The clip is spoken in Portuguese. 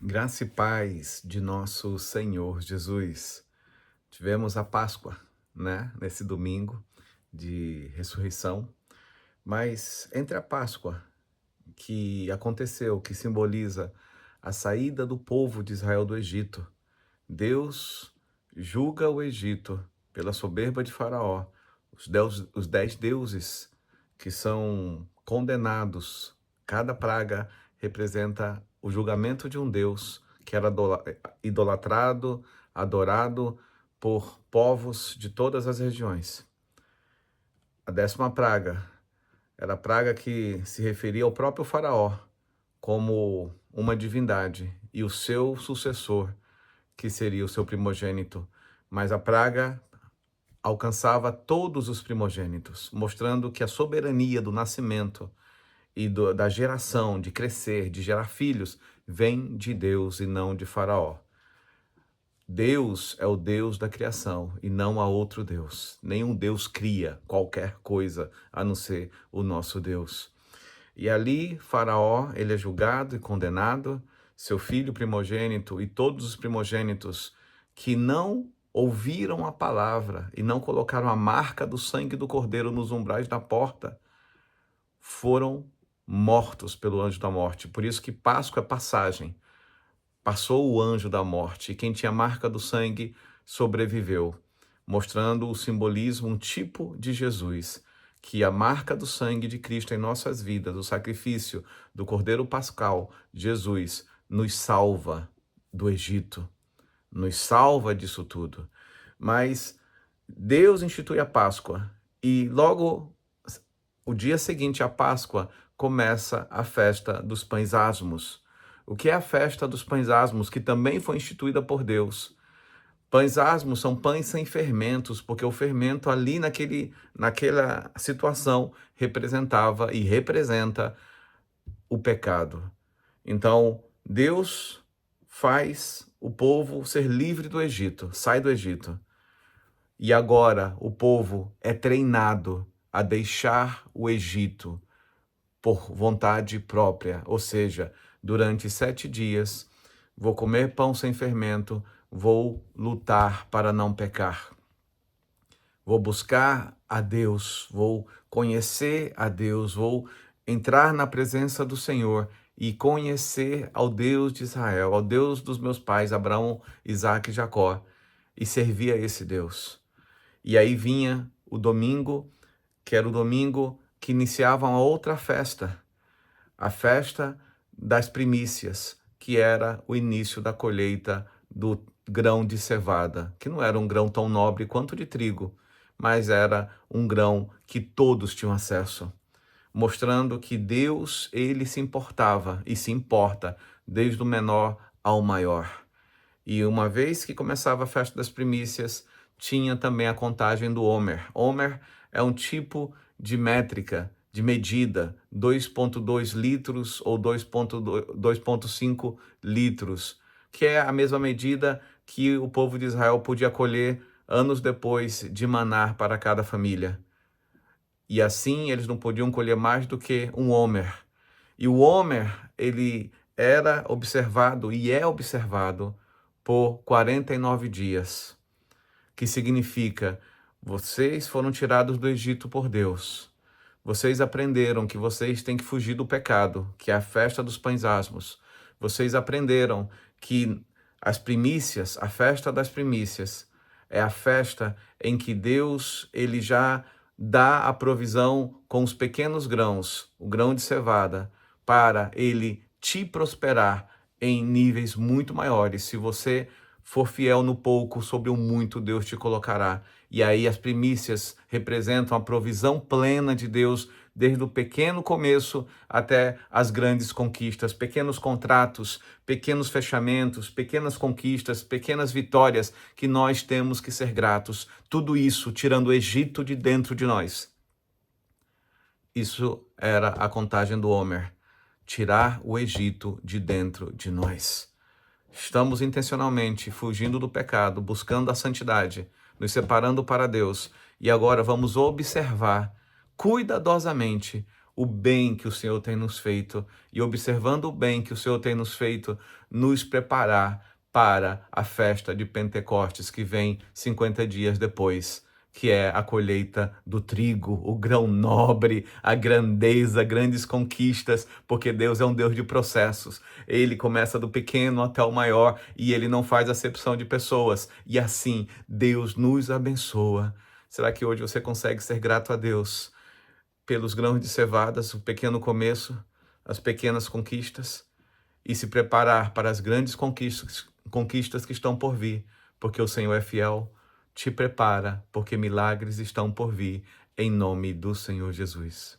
Graça e paz de nosso Senhor Jesus. Tivemos a Páscoa, né, nesse domingo de ressurreição, mas entre a Páscoa que aconteceu, que simboliza a saída do povo de Israel do Egito, Deus julga o Egito pela soberba de Faraó, os 10 deuses que são condenados. Cada praga representa o julgamento de um Deus que era idolatrado, adorado por povos de todas as regiões. A 10ª praga era a praga que se referia ao próprio Faraó como uma divindade e o seu sucessor, que seria o seu primogênito. Mas a praga alcançava todos os primogênitos, mostrando que a soberania do nascimento e da geração, de crescer, de gerar filhos, vem de Deus e não de Faraó. Deus é o Deus da criação e não há outro Deus. Nenhum Deus cria qualquer coisa a não ser o nosso Deus. E ali, Faraó, ele é julgado e condenado, seu filho primogênito e todos os primogênitos que não ouviram a palavra e não colocaram a marca do sangue do cordeiro nos umbrais da porta, foram mortos pelo anjo da morte. Por isso que Páscoa é passagem. Passou o anjo da morte e quem tinha a marca do sangue sobreviveu, mostrando o simbolismo, um tipo de Jesus, que a marca do sangue de Cristo em nossas vidas, o sacrifício do Cordeiro Pascal, Jesus, nos salva do Egito, nos salva disso tudo. Mas Deus institui a Páscoa e logo o dia seguinte à Páscoa começa a festa dos pães asmos. O que é a festa dos pães asmos, que também foi instituída por Deus? Pães asmos são pães sem fermentos, porque o fermento ali naquela situação representava e representa o pecado. Então, Deus faz o povo ser livre do Egito, sai do Egito. E agora o povo é treinado a deixar o Egito por vontade própria, ou seja, durante 7 dias vou comer pão sem fermento, vou lutar para não pecar. Vou buscar a Deus, vou conhecer a Deus, vou entrar na presença do Senhor e conhecer ao Deus de Israel, ao Deus dos meus pais, Abraão, Isaque e Jacó, e servir a esse Deus. E aí vinha o domingo, que era o domingo que iniciava uma outra festa, a festa das primícias, que era o início da colheita do grão de cevada, que não era um grão tão nobre quanto de trigo, mas era um grão que todos tinham acesso, mostrando que Deus, ele se importava e se importa desde o menor ao maior. E uma vez que começava a festa das primícias, tinha também a contagem do Homer. Homer é um tipo de métrica, de medida, 2,2 litros ou 2,5 litros, que é a mesma medida que o povo de Israel podia colher anos depois de manar para cada família. E assim eles não podiam colher mais do que um Homer. E o Homer, ele era observado e é observado por 49 dias, que significa, vocês foram tirados do Egito por Deus. Vocês aprenderam que vocês têm que fugir do pecado, que é a festa dos pães asmos. Vocês aprenderam que as primícias, a festa das primícias, é a festa em que Deus, ele já dá a provisão com os pequenos grãos, o grão de cevada, para ele te prosperar em níveis muito maiores. Se você for fiel no pouco, sobre o muito Deus te colocará. E aí as primícias representam a provisão plena de Deus, desde o pequeno começo até as grandes conquistas, pequenos contratos, pequenos fechamentos, pequenas conquistas, pequenas vitórias que nós temos que ser gratos. Tudo isso tirando o Egito de dentro de nós. Isso era a contagem do Homer. Tirar o Egito de dentro de nós. Estamos intencionalmente fugindo do pecado, buscando a santidade, nos separando para Deus. E agora vamos observar cuidadosamente o bem que o Senhor tem nos feito e, observando o bem que o Senhor tem nos feito, nos preparar para a festa de Pentecostes, que vem 50 dias depois, que é a colheita do trigo, o grão nobre, a grandeza, grandes conquistas, porque Deus é um Deus de processos. Ele começa do pequeno até o maior e ele não faz acepção de pessoas. E assim, Deus nos abençoa. Será que hoje você consegue ser grato a Deus pelos grãos de cevadas, o pequeno começo, as pequenas conquistas, e se preparar para as grandes conquistas que estão por vir, porque o Senhor é fiel? Te prepara, porque milagres estão por vir, em nome do Senhor Jesus.